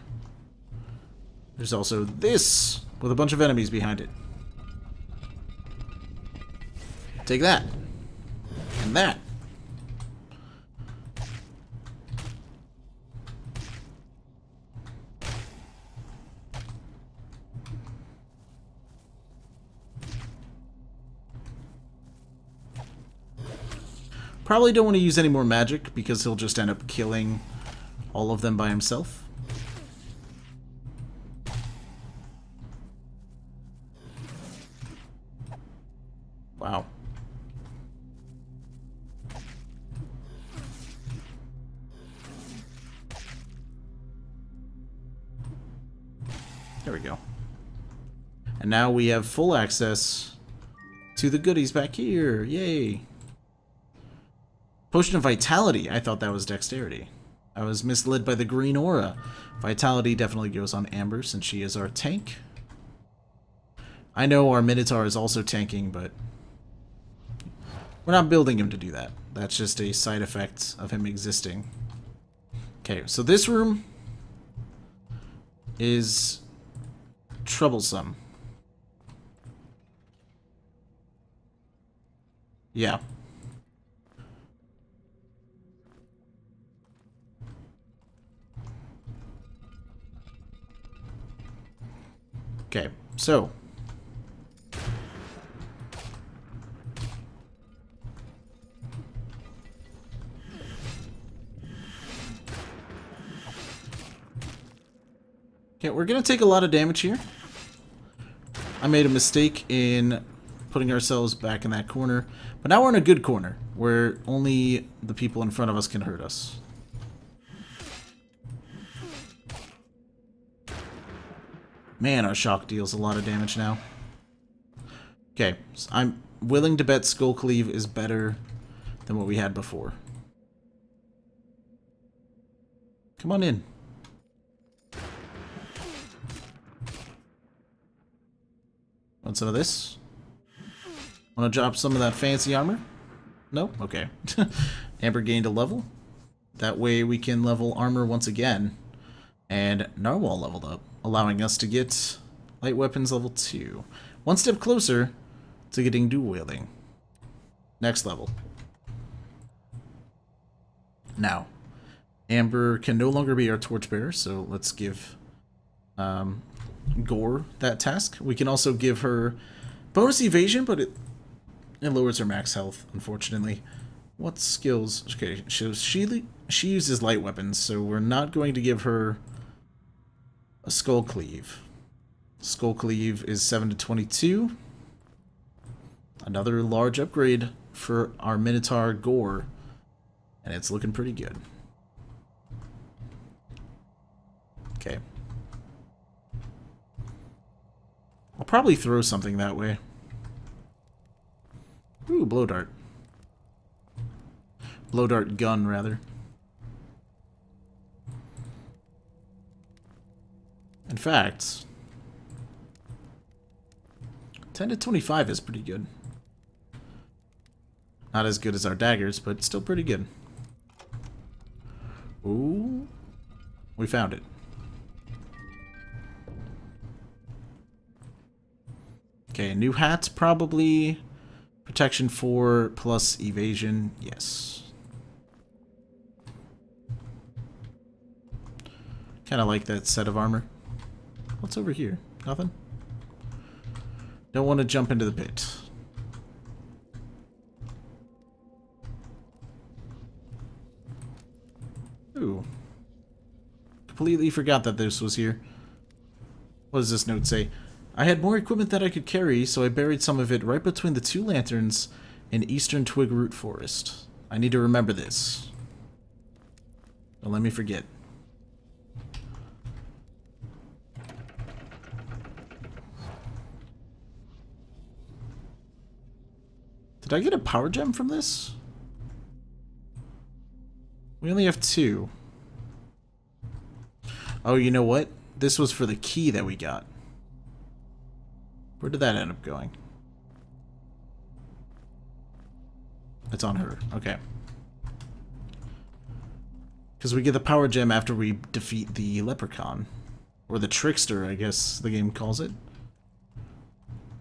there's also this with a bunch of enemies behind it. Take that. And that. Probably don't want to use any more magic because he'll just end up killing all of them by himself. Wow. There we go. And now we have full access to the goodies back here. Yay. Potion of Vitality. I thought that was Dexterity. I was misled by the green aura. Vitality definitely goes on Amber since she is our tank. I know our Minotaur is also tanking, but we're not building him to do that. That's just a side effect of him existing. Okay, so this room is troublesome. Yeah. Okay, so okay, we're gonna take a lot of damage here. I made a mistake in putting ourselves back in that corner, but now we're in a good corner where only the people in front of us can hurt us. Man, our shock deals a lot of damage now. Okay, so I'm willing to bet Skull Cleave is better than what we had before. Come on in. Want some of this? Want to drop some of that fancy armor? No? Okay. Amber gained a level. That way we can level armor once again. And Narwhal leveled up, allowing us to get light weapons level 2. One step closer to getting dual wielding. Next level. Now, Amber can no longer be our torchbearer, so let's give Gore that task. We can also give her bonus evasion, but it lowers her max health, unfortunately. What skills? Okay, she uses light weapons, so we're not going to give her a Skull Cleave. Skull Cleave is 7 to 22. Another large upgrade for our Minotaur Gore, and it's looking pretty good. Okay. I'll probably throw something that way. Ooh, blow dart. Blow dart gun, rather. In fact, 10 to 25 is pretty good. Not as good as our daggers, but still pretty good. Ooh, we found it. Okay, new hat, probably. Protection 4 plus evasion, yes. Kind of like that set of armor. What's over here? Nothing? Don't want to jump into the pit. Ooh. Completely forgot that this was here. What does this note say? I had more equipment that I could carry, so I buried some of it right between the 2 lanterns in eastern twig root forest. I need to remember this. Don't let me forget. Did I get a power gem from this? We only have 2. Oh, you know what? This was for the key that we got. Where did that end up going? It's on her. Okay. Because we get the power gem after we defeat the leprechaun. Or the trickster, I guess the game calls it.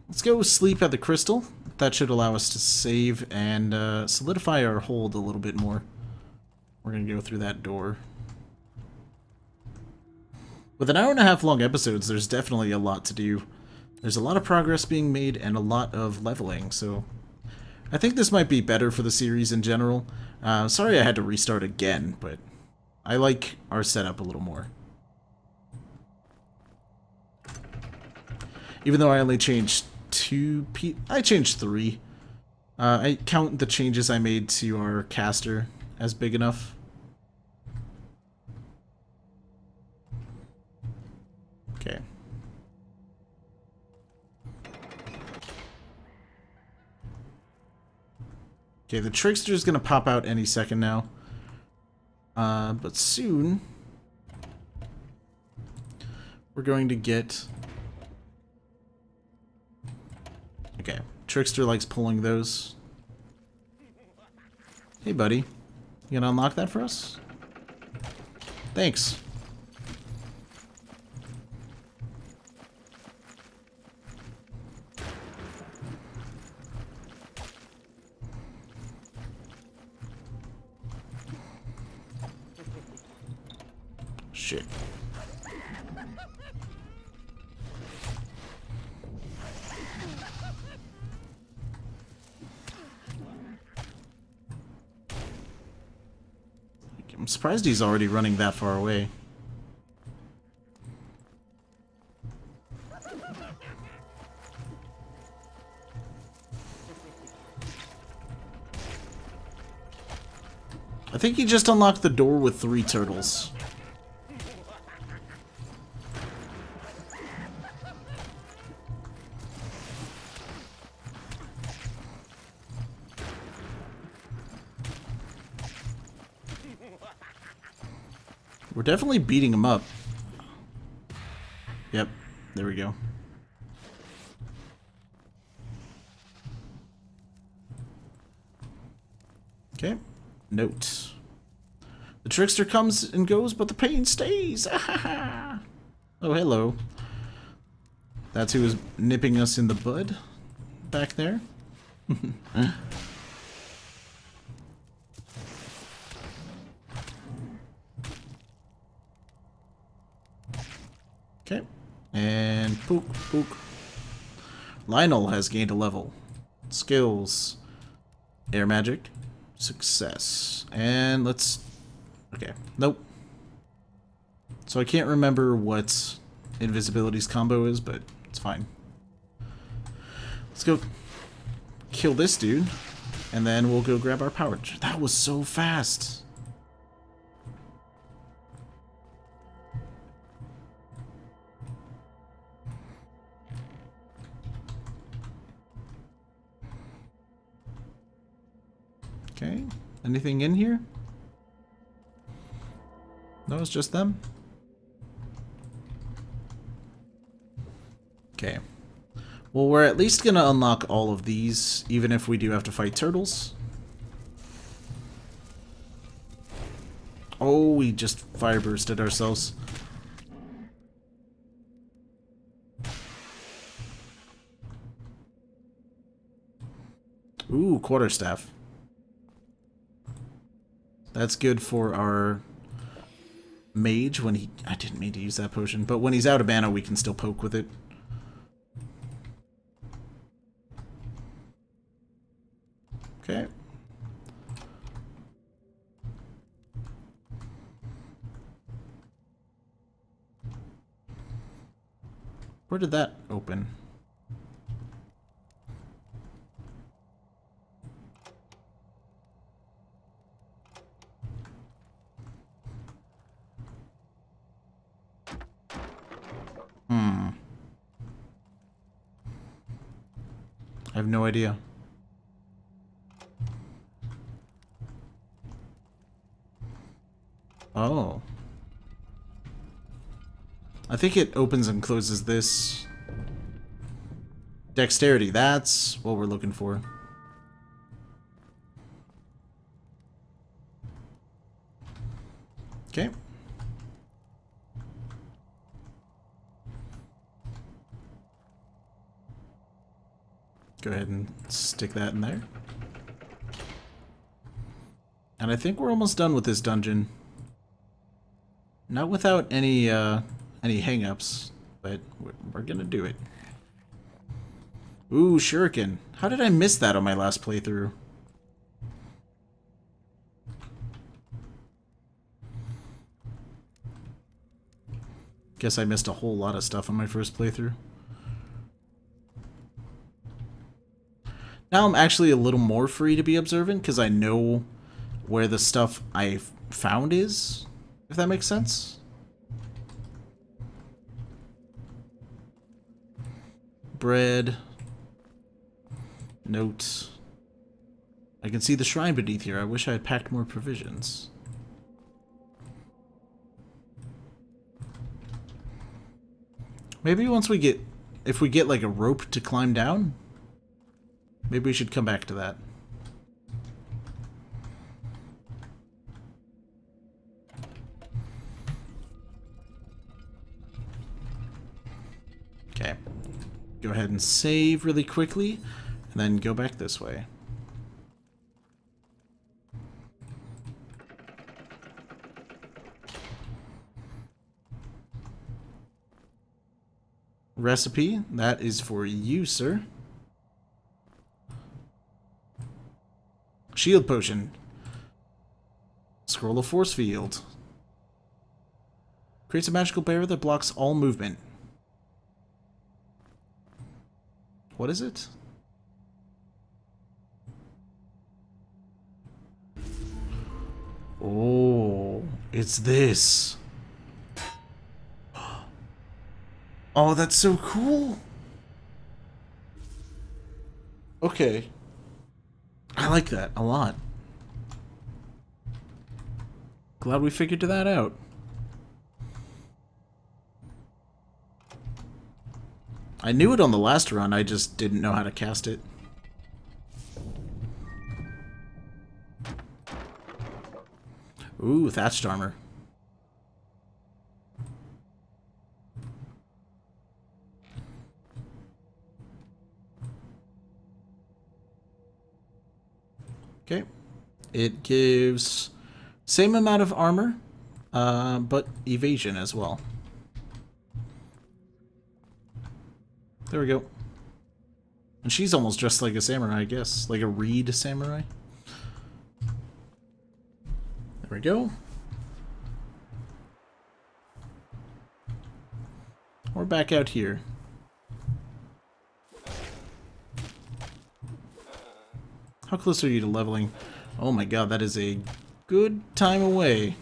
Let's go sleep at the crystal. That should allow us to save and solidify our hold a little bit more. We're going to go through that door. With an hour-and-a-half long episodes, there's definitely a lot to do. There's a lot of progress being made and a lot of leveling, so I think this might be better for the series in general. Sorry I had to restart again, but I like our setup a little more. Even though I only changed 2 I changed 3. I count the changes I made to our caster as big enough. Okay. Okay, the trickster is going to pop out any second now. But soon we're going to get... Okay, trickster likes pulling those. Hey, buddy. You gonna unlock that for us? Thanks. Shit. I'm surprised he's already running that far away. I think he just unlocked the door with 3 turtles. We're definitely beating him up. Yep, there we go. Okay, note. The trickster comes and goes, but the pain stays. Oh, hello. That's who was nipping us in the bud back there. Okay. And pook, pook. Lionel has gained a level. Skills. Air magic. Success. And let's... Okay. Nope. So I can't remember what invisibility's combo is, but it's fine. Let's go kill this dude, and then we'll go grab our power. That was so fast. Okay. Anything in here? No, it's just them? Okay. Well, we're at least gonna unlock all of these, even if we do have to fight turtles. Oh, we just fire bursted ourselves. Ooh, quarterstaff. That's good for our mage when he... I didn't mean to use that potion, but when he's out of mana, we can still poke with it. Okay. Where did that open? I have no idea. Oh. I think it opens and closes this. Dexterity, that's what we're looking for. Okay. Go ahead and stick that in there. And I think we're almost done with this dungeon. Not without any hang-ups, but we're gonna do it. Ooh, shuriken. How did I miss that on my last playthrough? Guess I missed a whole lot of stuff on my first playthrough. Now I'm actually a little more free to be observant because I know where the stuff I found is, if that makes sense. Bread. Note. I can see the shrine beneath here. I wish I had packed more provisions. Maybe once we get... if we get like a rope to climb down, maybe we should come back to that. Okay. Go ahead and save really quickly, and then go back this way. Recipe, that is for you, sir. Shield potion. Scroll of force field. Creates a magical barrier that blocks all movement. What is it? Oh, it's this. Oh, that's so cool. Okay. I like that a lot. Glad we figured that out. I knew it on the last run, I just didn't know how to cast it. Ooh, thatched armor. Okay. It gives same amount of armor, but evasion as well. There we go. And she's almost dressed like a samurai, I guess. Like a reed samurai. There we go. We're back out here. How close are you to leveling? Oh my god, that is a good time away.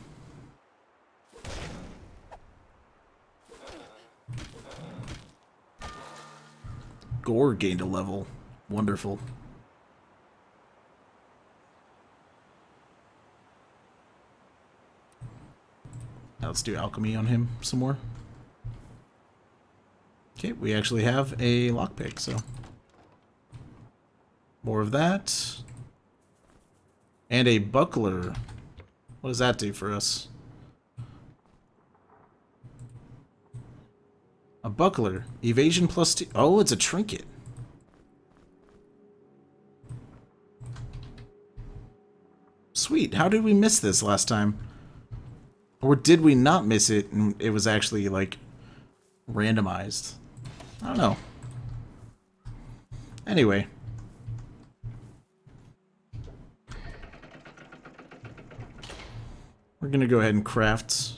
Gore gained a level. Wonderful. Now let's do alchemy on him some more. Okay, we actually have a lockpick, so more of that. And a buckler. What does that do for us? A buckler. Evasion plus 2. Oh, it's a trinket. Sweet. How did we miss this last time? Or did we not miss it and it was actually, like, randomized? I don't know. Anyway. We're gonna go ahead and craft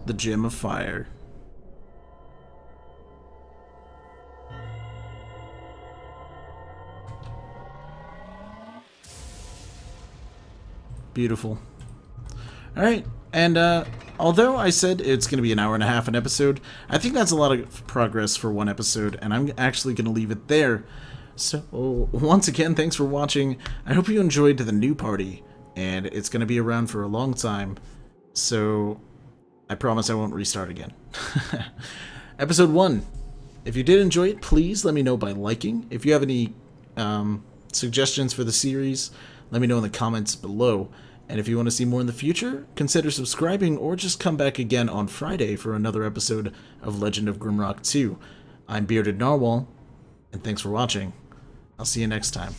the Gem of Fire. Beautiful. Alright, and although I said it's going to be an hour and a half an episode, I think that's a lot of progress for one episode, and I'm actually going to leave it there. So, once again, thanks for watching. I hope you enjoyed the new party, and it's going to be around for a long time, so I promise I won't restart again. Episode 1. If you did enjoy it, please let me know by liking. If you have any suggestions for the series, let me know in the comments below. And if you want to see more in the future, consider subscribing or just come back again on Friday for another episode of Legend of Grimrock 2. I'm Bearded Narwhal, and thanks for watching. I'll see you next time.